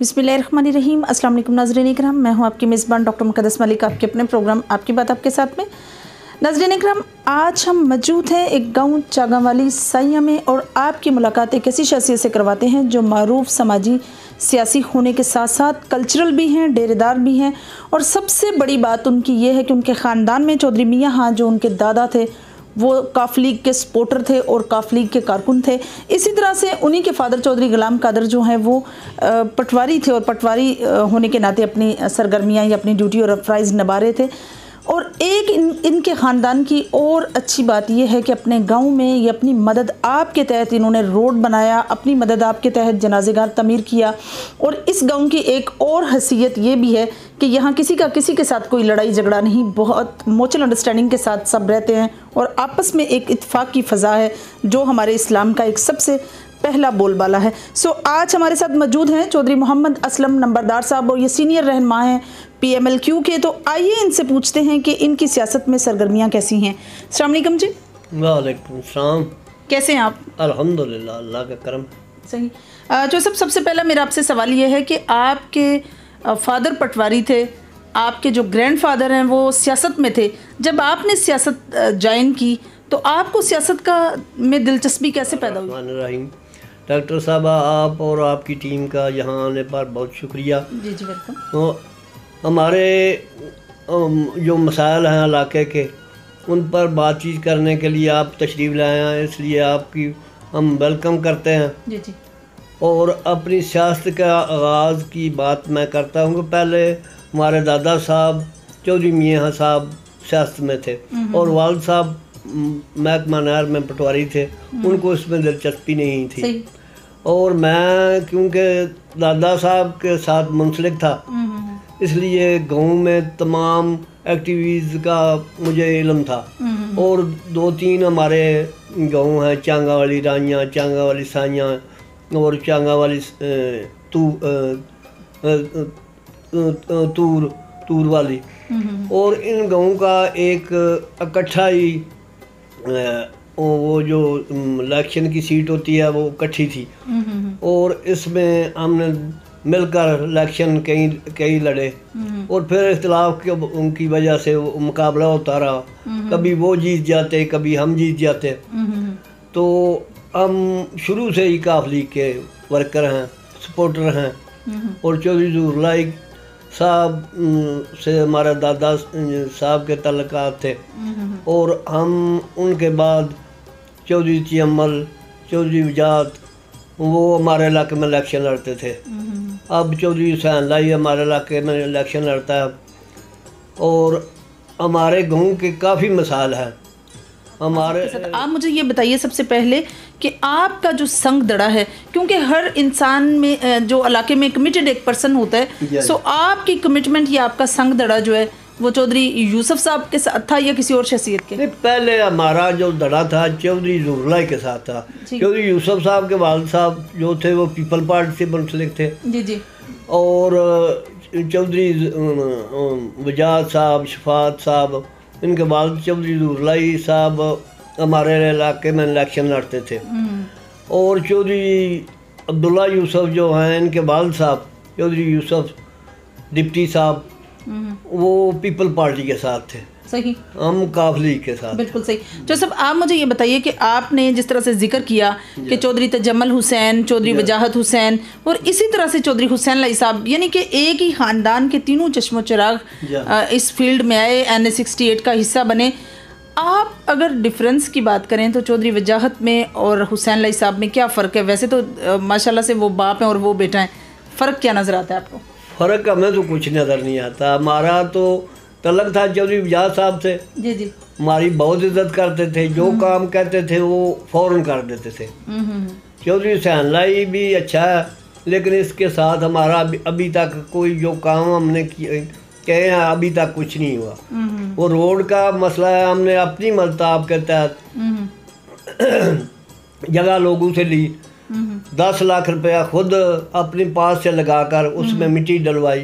बिस्मिल्लाहिर्रहमानिर्रहीम। अस्सलाम वालेकुम नाज़रीन इकराम, मैं हूं आपकी मेज़बान डॉक्टर मुक़द्दस मलिक, आपके अपने प्रोग्राम आपकी बात आपके साथ में। नाज़रीन इकराम, आज हम मौजूद हैं एक गांव चागांवाली साइया में और आपकी मुलाकात एक ऐसी शख्सियत से करवाते हैं जो मारूफ समाजी सियासी होने के साथ साथ कल्चरल भी हैं, डेरेदार भी हैं। और सबसे बड़ी बात उनकी ये है कि उनके ख़ानदान में चौधरी मियाँ हाँ जो उनके दादा थे वो काफ लीग के सपोर्टर थे और काफ लीग के कारकुन थे। इसी तरह से उन्हीं के फादर चौधरी गुलाम कादर जो हैं वो पटवारी थे और पटवारी होने के नाते अपनी सरगर्मियाँ या अपनी ड्यूटी और फ़राइज़ निभा रहे थे। और एक इनके ख़ानदान की और अच्छी बात यह है कि अपने गांव में ये अपनी मदद आपके तहत इन्होंने रोड बनाया, अपनी मदद आपके तहत जनाज़ेगार तमीर किया। और इस गांव की एक और हैसियत ये भी है कि यहाँ किसी के साथ कोई लड़ाई झगड़ा नहीं, बहुत म्यूचुअल अंडरस्टैंडिंग के साथ सब रहते हैं और आपस में एक इत्तेफाक की फ़ज़ा है जो हमारे इस्लाम का एक सबसे पहला बोलबाला है। सो आज हमारे साथ मौजूद हैं चौधरी मोहम्मद असलम नंबरदार साहब और ये सीनियर रहनुमा हैं PMLQ के। तो आइए इनसे पूछते हैं कि इनकी सियासत में सरगर्मियाँ कैसी हैं। अस्सलाम वालेकुम जी। वालेकुम सलाम। कैसे हैं आप? अल्हम्दुलिल्लाह, अल्लाह का करम। सही। जो सबसे पहला मेरा आपसे सवाल ये है कि आपके फादर पटवारी थे, आपके जो ग्रैंडफादर हैं वो सियासत में थे। जब आपने सियासत ज्वाइन की तो आपको सियासत का में दिलचस्पी कैसे पैदा हुई? डॉक्टर साहब, आप और आपकी टीम का यहाँ आने पर बहुत शुक्रिया। जी जी वेलकम। तो हमारे जो मसाइल हैं इलाके के उन पर बातचीत करने के लिए आप तशरीफ़ लाए हैं, इसलिए आपकी हम वेलकम करते हैं। जी जी। और अपनी सियासत का आगाज़ की बात मैं करता हूँ कि पहले हमारे दादा साहब चौधरी मियाँ साहब सियासत में थे और वालिद साहब महकमा नहर में पटवारी थे, उनको इसमें दिलचस्पी नहीं थी। और मैं क्योंकि दादा साहब के साथ मुंसलिक था इसलिए गांव में तमाम एक्टिविटीज़ का मुझे इल्म था। और 2-3 हमारे गांव हैं, चांगा वाली राइयाँ, चांगा वाली साइयाँ और चांगा वाली तूर वाली। और इन गाँव का एक इकट्ठा ही वो जो इलेक्शन की सीट होती है वो इकट्ठी थी और इसमें हमने मिलकर इलेक्शन कई लड़े और फिर इख्तिलाफ के उनकी वजह से वो मुकाबला होता रहा। कभी वो जीत जाते, कभी हम जीत जाते। तो हम शुरू से ही काफ लीग के वर्कर हैं, सपोर्टर हैं। और चौधरी ज़ुहुर साहब से हमारे दादा साहब के तल्लुकात थे और हम उनके बाद चौधरी चियम्मल, चौधरी वजात वो हमारे इलाके में इलेक्शन लड़ते थे। अब चौधरी हुसैन लाई हमारे इलाके में इलेक्शन लड़ता है। और हमारे गाँव के काफ़ी मसाइल हैं हमारे। आप मुझे ये बताइए सबसे पहले कि आपका जो संग दड़ा है, क्योंकि हर इंसान में जो इलाके में कमिटेड एक पर्सन होता है, सो आपकी कमिटमेंट या आपका संग दड़ा जो है वो चौधरी यूसुफ साहब के साथ था या किसी और शख्सियत के? नहीं, पहले हमारा जो दड़ा था चौधरी ज़ुहुर के साथ था। चौधरी यूसुफ साहब के वालिद साहब जो थे वो पीपल पार्टी से मुंसलिक थे। जी जी। और चौधरी वजात साहब, शफात साहब, इनके वालिद चौधरी ज़ुहुर साहब हमारे इलाके में इलेक्शन लड़ते थे। और चौधरी अब्दुल्ला यूसुफ जो हैं इनके वालिद साहब चौधरी यूसुफ डिप्टी साहब वो पीपल पार्टी के साथ थे। सही। हम काफ लीग के साथ। बिल्कुल सही। जो सब आप मुझे ये बताइए कि आपने जिस तरह से जिक्र किया कि चौधरी तजम्मल हुसैन, चौधरी वजाहत हुसैन और इसी तरह से चौधरी हुसैन लाई साहब, यानी कि एक ही ख़ानदान के तीनों चश्मो चिराग इस फील्ड में आए, NA-68 का हिस्सा बने। आप अगर डिफरेंस की बात करें तो चौधरी वजाहत में और हुसैन लाई साहब में क्या फ़र्क है? वैसे तो माशाल्लाह से वो बाप हैं और वो बेटा हैं, फ़र्क क्या नज़र आता है आपको? फ़र्क हमें तो कुछ नज़र नहीं आता। हमारा तो तलक था चौधरी वजाहत साहब से। जी जी। हमारी बहुत इज्जत करते थे, जो काम कहते थे वो फ़ौरन कर देते थे। चौधरी हुसैन लाई भी अच्छा है, लेकिन इसके साथ हमारा अभी तक कोई जो काम हमने कहे हैं अभी तक कुछ नहीं हुआ। वो रोड का मसला है, हमने अपनी मलताब के तहत जगह लोगों से ली, 10 लाख रुपया खुद अपने पास से लगाकर उसमें मिट्टी डलवाई।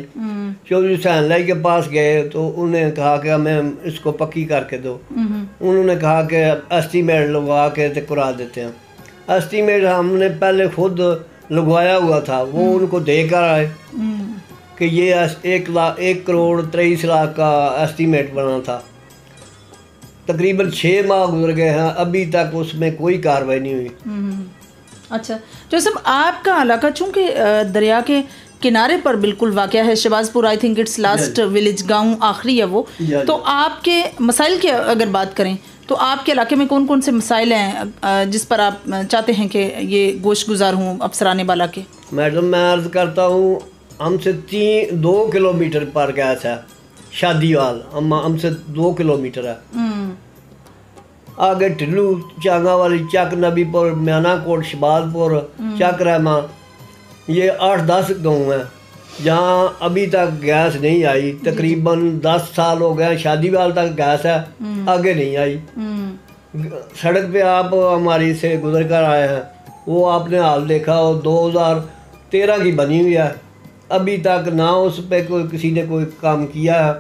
चौधरी हुसैन लाई के पास गए तो उन्हें कहा कि हमें इसको पक्की करके दो। उन्होंने कहा कि एस्टीमेट लगवा के करा देते हैं। एस्टीमेट हमने पहले खुद लगवाया हुआ था वो उनको देकर आए कि ये 1,23,00,000 का एस्टीमेट बना था। तकरीबन 6 माह गुजर गए हैं, अभी तक उसमें कोई कार्रवाई नहीं हुई। अच्छा, जो सब आपका इलाका चूँकि दरिया के किनारे पर बिल्कुल वाक़ है, Shahbazpur I think it's last village, गांव आखिरी है वो, तो आपके मसाइल की अगर बात करें तो आपके इलाके में कौन कौन से मसाइल हैं जिस पर आप चाहते हैं कि ये गोश गुजार हों अफसरान बाला के? मैडम मैं अर्ज़ करता हूँ, हमसे 2 किलोमीटर पर गैस है शादीवाल, हमसे 2 किलोमीटर है। आगे टिल्लू चांगा वाली, चक नबीपुर, म्यानाकोट, शहबाजपुर, चक रहमा, ये 8-10 गाँव हैं जहाँ अभी तक गैस नहीं आई। तकरीबन 10 साल हो गए, शादीवाल तक गैस है, आगे नहीं आई। सड़क पे आप हमारी से गुजर कर आए हैं, वो आपने हाल देखा हो, 2013 की बनी हुई है, अभी तक ना उस पर कोई किसी ने कोई काम किया है।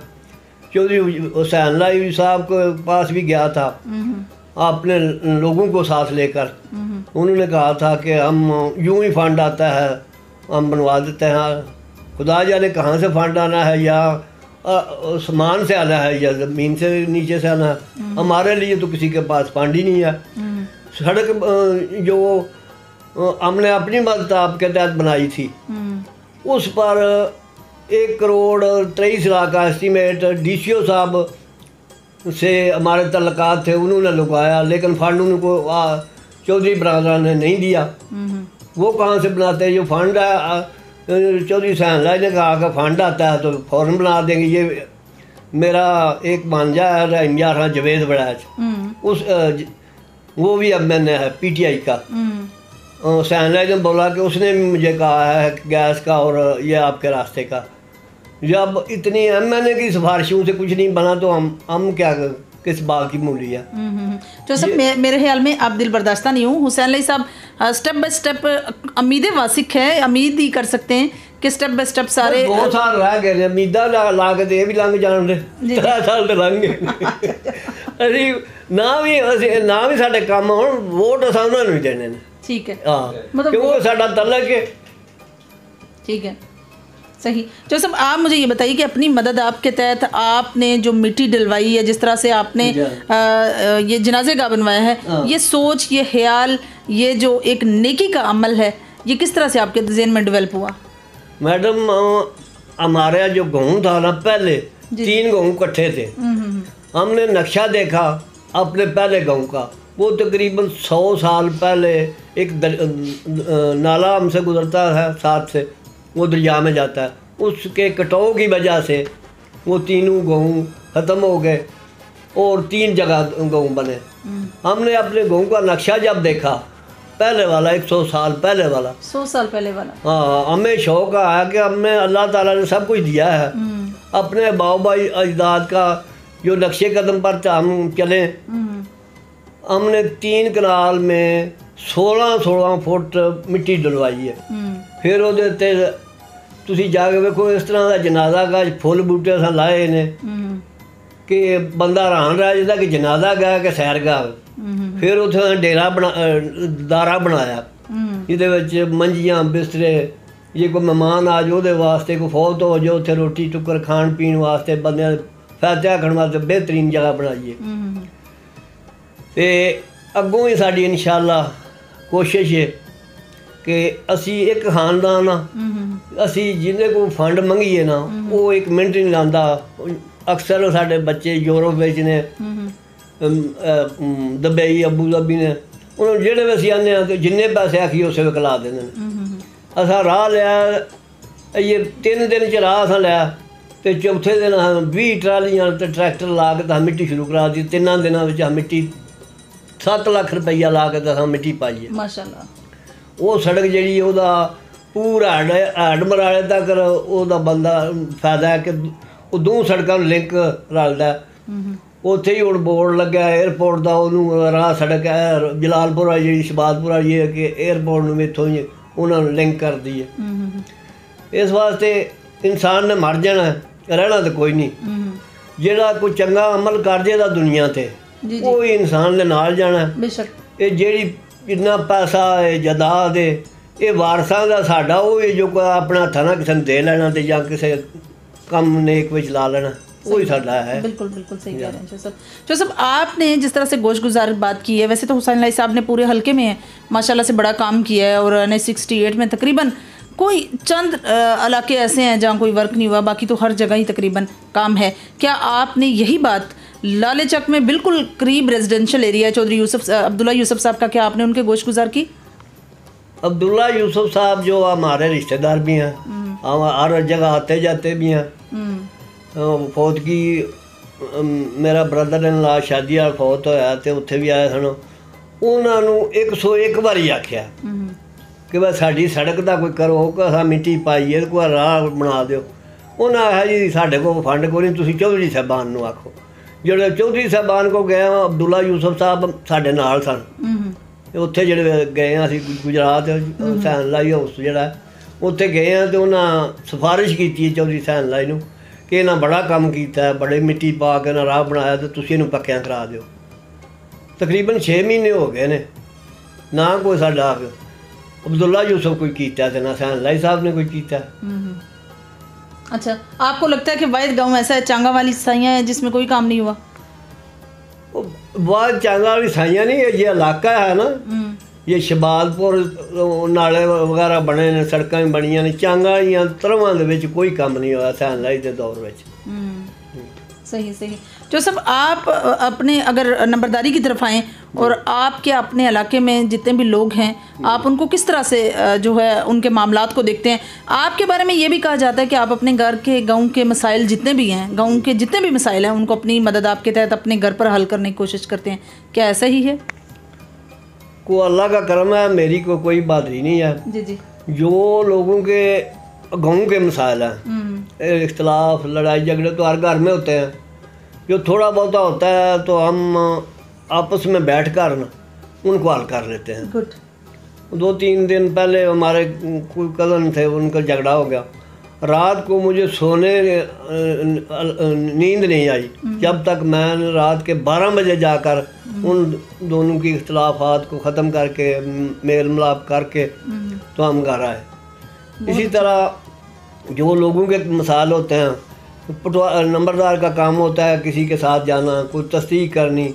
चौधरी हुसैन लाई साहब के पास भी गया था आपने लोगों को साथ लेकर, उन्होंने कहा था कि हम यूं ही फंड आता है हम बनवा देते हैं, खुदा जाने कहाँ से फंड आना है, या आसमान से आना है या ज़मीन से नीचे से आना है। हमारे लिए तो किसी के पास फंड ही नहीं है। सड़क जो हमने अपनी मदद आपके तहत बनाई थी उस पर 1,23,00,000 का एस्टीमेट DCO साहब से हमारे तल्लुकात थे, उन्होंने लगवाया, लेकिन फंड उनको चौधरी बरादरान ने नहीं दिया। वो कहाँ से बनाते हैं? जो फंड है चौधरी हुसैन लाई ने कहा कि फंड आता है तो फ़ौरन बना देंगे। ये मेरा एक मांझा है इंडिया था जवेद बड़ैच, उस वो भी अब मैंने है PTI का। हुसैन लाई ने बोला कि उसने भी मुझे कहा है गैस का और ये आपके रास्ते का। जब इतनी MNA की सिफारिशों से कुछ नहीं बना तो हम क्या किस बात की मूली है? जो सब मेरे ख्याल में आप दिल बर्दाश्ता नहीं हूँ। हुसैन लाई साहब स्टेप बाय स्टेप उम्मीदें वासिक है, उम्मीद ही कर सकते हैं कि स्टेप बाय स्टेप सारे 2 साल रह गए, उम्मीदा ला के ये भी लंघ जान दे, 3 साल तो लंघ गए। अरे ना भी साडे काम होण, वोट असां उन्हां नूं देने ने। ठीक है, मतलब क्योंकि साडा तलक है। ठीक है, सही। जो सब आप मुझे ये बताइए कि अपनी मदद आपके तहत आपने जो मिट्टी डलवाई है, जिस तरह से आपने ये जनाजे का बनवाया है, ये सोच, ये ख्याल, ये जो एक नेकी का अमल है, ये किस तरह से आपके ज़हन में डेवलप हुआ? मैडम हमारे जो गाँव था ना, पहले 3 गाँव इकट्ठे थे। हमने नक्शा देखा अपने पहले गाँव का, वो तकरीबन 100 साल पहले एक नाला हमसे गुजरता है साथ से, वो दरिया में जाता है, उसके कटाव की वजह से वो 3 गाँव ख़त्म हो गए और 3 जगह गाँव बने। हमने अपने गाँव का नक्शा जब देखा, पहले वाला 100 साल पहले वाला, 100 साल पहले वाला, हाँ, हमें शौक़ आया कि हमें अल्लाह ताला ने सब कुछ दिया है, अपने बाबाई अजदाद का जो नक्शे कदम पर हम चलें। हमने 3 कनाल में 16 फुट मिट्टी डलवाई है। फिर ਉਹਦੇ ਤੇ ਤੁਸੀਂ ਜਾ ਕੇ ਵੇਖੋ ਇਸ ਤਰ੍ਹਾਂ ਦਾ ਜਨਾਜ਼ਾ ਗਾ, ਫੁੱਲ ਬੂਟੇ ਅਸਾਂ ਲਾਏ ਨੇ ਕਿ ਬੰਦਾ ਹੈਰਾਨ ਰਹਿ ਜਾਂਦਾ ਕਿ ਜਨਾਜ਼ਾ ਗਾ ਕਿ ਸੈਰਗਾਹ। ਫਿਰ ਉੱਥੇ ਡੇਰਾ ਦਾਰਾ ਬਣਾਇਆ ਜਿਹਦੇ ਵਿੱਚ ਮੰਜੀਆਂ ਬਿਸਤਰੇ, ਜੇ ਕੋਈ ਮਹਿਮਾਨ ਆ ਜਾਏ ਉਹਦੇ ਵਾਸਤੇ, ਕੋਈ ਫੌਤ ਹੋ ਜਾਏ ਉੱਥੇ ਰੋਟੀ ਟੁੱਕਰ ਖਾਣ ਪੀਣ ਵਾਸਤੇ, ਬੰਦਿਆਂ ਫਾਤਿਹਾ ਕਰਨ ਵਾਸਤੇ ਬਿਹਤਰੀਨ ਜਗ੍ਹਾ ਬਣਾਈਏ। ਤੇ ਅੱਗੋਂ ਵੀ ਸਾਡੀ ਇਨਸ਼ਾਅੱਲਾ ਕੋਸ਼ਿਸ਼ ਹੈ कि असी एक खानदान असी जिन्हें को फंड मंगीए ना वो 1 मिनट नहीं लाता। अक्सर साढ़े बच्चे यूरोप ने, दुबई, अबू धाबी ने, उन्होंने जेड़े भी असी आने तो जिन्ने पैसे आखिए उस वे ला देंगे। असा राह लिया, ये 3 दिन च राह असा लिया, तो चौथे दिन 20 ट्रालियां तो ट्रैक्टर ला के मिट्टी शुरू करा दी। 3 दिनों मिट्टी 7 लाख रुपया ला के मिट्टी पाई है माशाअल्लाह। वो सड़क जी पूरा हड मराले तक ਉਹਦਾ ਬੰਦਾ फायदा है कि वो 2 सड़कों लिंक रलता। उत्थे ही हुण बोर्ड लग्या एयरपोर्ट का, उन्होंने राह सड़क है जलालपुर वाली जी शहबाजपुर वाली है कि एयरपोर्ट में इत्थों ही उन्होंने लिंक कर दी है। इस वास्ते इंसान ने मर जाना, रहना तो कोई नहीं। जिहड़ा कोई चंगा अमल कर जेदा दुनिया ते वो ही इंसान दे नाल जाना। ये जिहड़ी इन्ना पैसा है, जायदाद है, ये वारसां दा साडा वो जो अपना हत्थां नाल किसे नूं दे लेना ते जां किसे कम नेक विच ला लेना, वही साडा है। बिल्कुल बिल्कुल सही कह रहे हैं जो सब आपने जिस तरह से गोश गुजार बात की है। वैसे तो हुसैन लाई साहब ने पूरे हल्के में माशाल्लाह से बड़ा काम किया है और 68 में तकरीबन कोई चंद इलाके ऐसे हैं जहाँ कोई वर्क नहीं हुआ, बाकी तो हर जगह ही तकरीबन काम है। क्या आपने यही बात लाले चक में बिल्कुल करीब रेजिडेंशियल एरिया चौधरी अब्दुल्ला यूसुफ साहब का, क्या आपने उनके गोश गुजार की? अब्दुल्ला यूसुफ साहब जो हमारे रिश्तेदार भी हैं, हम हर जगह आते जाते भी हैं। फौत की मेरा ब्रदर इन ला शादी वाल फौत होया तो उत्थे भी आए सन। उन्होंने 101 बारी आख्या कि भाई साड़ी सड़क का कोई करो, असा मिट्टी पाइए, कोई राह बना दो। उन्हें आया जी साढ़े को फंड को नहीं, तुसीं चौधरी साहबान नूं आखो। जो चौधरी साहबान को गए अब्दुल्ला यूसुफ साहब साढ़े नाल सन, उत्थे जिहड़े गए असीं गुजरात हुसैन लाई हाउस जिहड़ा उत्थे गए हैं, तो उन्हें सिफारिश की चौधरी हुसैन लाई नूं कि इन्हें बड़ा काम किया है, बड़े मिट्टी पा के इन्हें राह बनाया, तो तुसीं इहनूं पक्कियां करा दिओ। तकरीबन 6 महीने हो गए ने, ना कोई साडा अब्दुल्ला यूसुफ कोई कीता ते ना हुसैन लाई साहब ने कोई कीता। अच्छा, आपको लगता है कि वाहिद गांव ऐसा है चांगा वाली साइयाँ है जिसमें कोई काम नहीं हुआ? वाहिद चांगा वाली साइयाँ नहीं, ये इलाका है ना, ये शबालपुर नाले वगैरह बने ने, सड़कें बनिया ने, चांगा या तरवां दे विच कोई काम नहीं हुआ हुसैन लाई के दौर विच। सही सही। जो सब आप अपने अगर नंबरदारी की तरफ आएँ और आपके अपने इलाके में जितने भी लोग हैं, आप उनको किस तरह से जो है उनके मामलात को देखते हैं? आपके बारे में ये भी कहा जाता है कि आप अपने घर के गांव के मसाइल जितने भी हैं, गांव के जितने भी मसाइल हैं, उनको अपनी मदद आपके तहत अपने घर पर हल करने की कोशिश करते हैं। क्या ऐसा ही है? को अल्लाह का करम है, मेरी को कोई बहादुरी नहीं है जी जी। जो लोगों के गाँव के मसाइल हैं, इख्तलाफ लड़ाई झगड़े तो हर घर में होते हैं। जो थोड़ा बहुत होता है तो हम आपस में बैठ कर ना उनको हल कर लेते हैं। गुड। 2-3 दिन पहले हमारे कोई कज़न थे, उनका झगड़ा हो गया। रात को मुझे सोने नींद नहीं आई जब तक मैं रात के 12 बजे जाकर उन दोनों की इख्तलाफात को ख़त्म करके मेल मिलाप करके तो हम घर आए। इसी तरह जो लोगों के मसाइल होते हैं, नंबरदार का काम होता है किसी के साथ जाना, कोई तस्दीक करनी,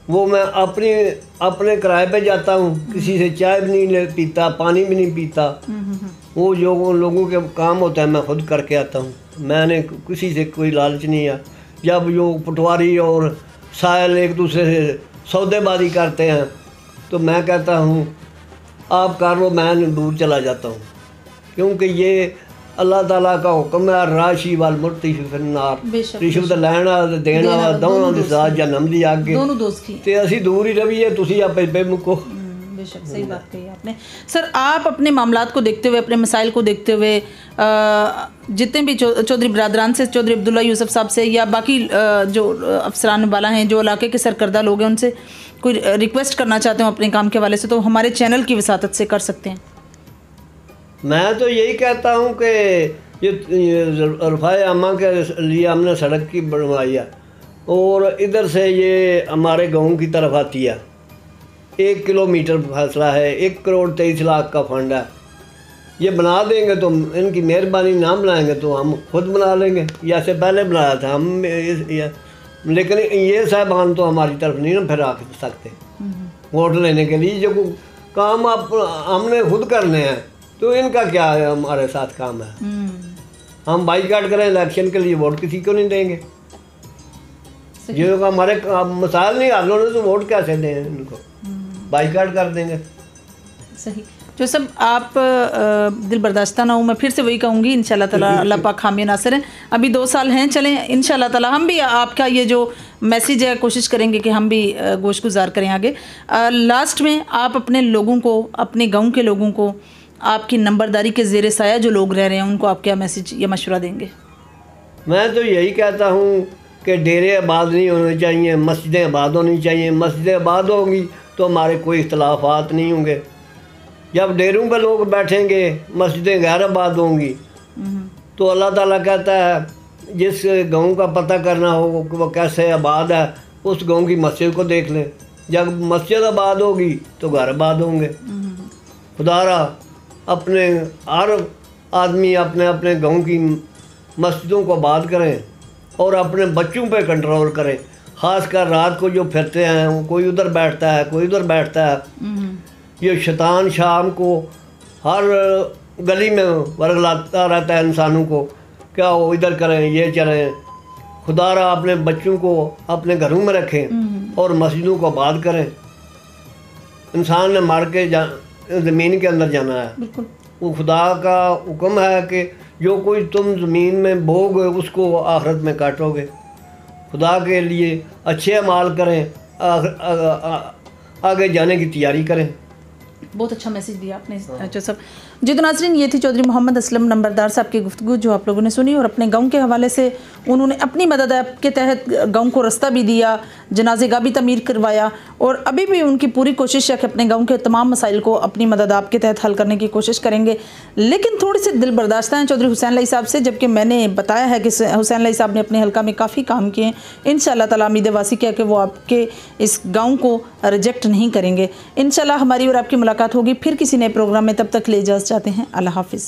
वो मैं अपने किराए पे जाता हूँ, किसी से चाय भी नहीं पीता, पानी भी नहीं पीता। वो जो लोगों के काम होता है मैं खुद करके आता हूँ। मैंने किसी से कोई लालच नहीं है। जब जो पटवारी और सायल एक दूसरे से सौदेबाजी करते हैं तो मैं कहता हूँ आप कर लो, मैं दूर चला जाता हूँ, क्योंकि ये अल्लाह ताला का हुक्म है, राशि वाल मुर्ती फिन्नार, रिश्वत लैना ते देना दोनों दी साथ जन्म दी आगे, दोनों दोस्त की ते असी दूर ही रहिए, तुसी आपे बेमुको। बेशक सही बात कही आपने। सर, आप अपने मामलात को देखते हुए, अपने मसाइल को देखते हुए जितने भी चौधरी बरादरान से, चौधरी अब्दुल्ला यूसुफ साहब से या बाकी जो अफसरान वाला हैं, जो इलाके के सरकर्दा लोग हैं, उनसे कोई रिक्वेस्ट करना चाहते हो अपने काम के हवाले से तो हमारे चैनल की वसातत से कर सकते हैं। मैं तो यही कहता हूँ कि ये रफ़ाए आमा के लिए हमने सड़क की बनवाई है और इधर से ये हमारे गांव की तरफ आती है। 1 किलोमीटर फासला है, 1 करोड़ 23 लाख का फंड है। ये बना देंगे तो इनकी मेहरबानी, ना बनाएंगे तो हम खुद बना लेंगे। या से पहले बनाया था हम, लेकिन ये साहबान तो हमारी तरफ नहीं ना फिर आ सकते वोट लेने के लिए। जो काम आप हमने खुद करने हैं तो इनका क्या है, हमारे साथ काम है। हम बाईकाट करें इलेक्शन के लिए, वोट किसी को नहीं देंगे। जो हमारे मसाइल नहीं हल होने तो वोट कैसे दें इनको, बाईकाट कर देंगे। सही। जो सब आप दिल बर्दाश्ता ना हूँ, मैं फिर से वही कहूँगी, इंशाल्लाह ताला अल्लाह पाक हामी नासिर हैं। अभी 2 साल हैं, चलें इंशाल्लाह ताला हम भी आपका ये जो मैसेज है कोशिश करेंगे कि हम भी गोश गुजार करें आगे। लास्ट में आप अपने लोगों को, अपने गाँव के लोगों को, आपकी नंबरदारी के ज़ेरे साया जो लोग रह रहे हैं, उनको आप क्या मैसेज या मशवरा देंगे? मैं तो यही कहता हूँ कि डेरे आबाद नहीं होने चाहिए, मस्जिदें आबाद होनी चाहिए। मस्जिदें आबाद होंगी तो हमारे कोई इख्तलाफात नहीं होंगे। जब डेरों पर लोग बैठेंगे, मस्जिदें गैर आबाद होंगी तो अल्लाह ताला कहता है जिस गाँव का पता करना हो कि वह कैसे आबाद है, उस गाँव की मस्जिद को देख लें। जब मस्जिद आबाद होगी तो घर आबाद होंगे। खुदारा अपने हर आदमी अपने अपने गांव की मस्जिदों को आबाद करें और अपने बच्चों पे कंट्रोल करें। ख़ासकर रात को जो फिरते हैं, कोई उधर बैठता है, कोई उधर बैठता है, ये शैतान शाम को हर गली में वर्गलाता रहता है इंसानों को, क्या वो इधर करें, ये चलें। खुदारा अपने बच्चों को अपने घरों में रखें और मस्जिदों को आबाद करें। इंसान ने मार के ज़मीन के अंदर जाना है। बिल्कुल। वो खुदा का हुक्म है कि जो कोई तुम ज़मीन में बोओगे उसको आखिरत में काटोगे। खुदा के लिए अच्छे अमाल करें, आगे जाने की तैयारी करें। बहुत अच्छा मैसेज दिया आपने जो सब। जी तो नाज़रीन, ये थी चौधरी मोहम्मद असलम नंबरदार साहब की गुफ्तगू जो आप लोगों ने सुनी, और अपने गांव के हवाले से उन्होंने अपनी मदद ऐप के तहत गांव को रास्ता भी दिया, जनाजे का भी तमीर करवाया, और अभी भी उनकी पूरी कोशिश है कि अपने गांव के तमाम मसाइल को अपनी मदद आप के तहत हल करने की कोशिश करेंगे। लेकिन थोड़ी सी दिल बर्दाश्त हैं चौधरी हुसैन लाई साहब से, जबकि मैंने बताया है कि हुसैन लाई साहब ने अपने हल्का में काफ़ी काम किए हैं। इंशाअल्लाह ताला उम्मीद वासी किया कि वो आपके इस गाँव को रिजेक्ट नहीं करेंगे। इंशाअल्लाह हमारी और आपकी मुलाकात होगी फिर किसी नए प्रोग्राम में। तब तक ले इजाज़त चाहते हैं। अल्लाह हाफिज़।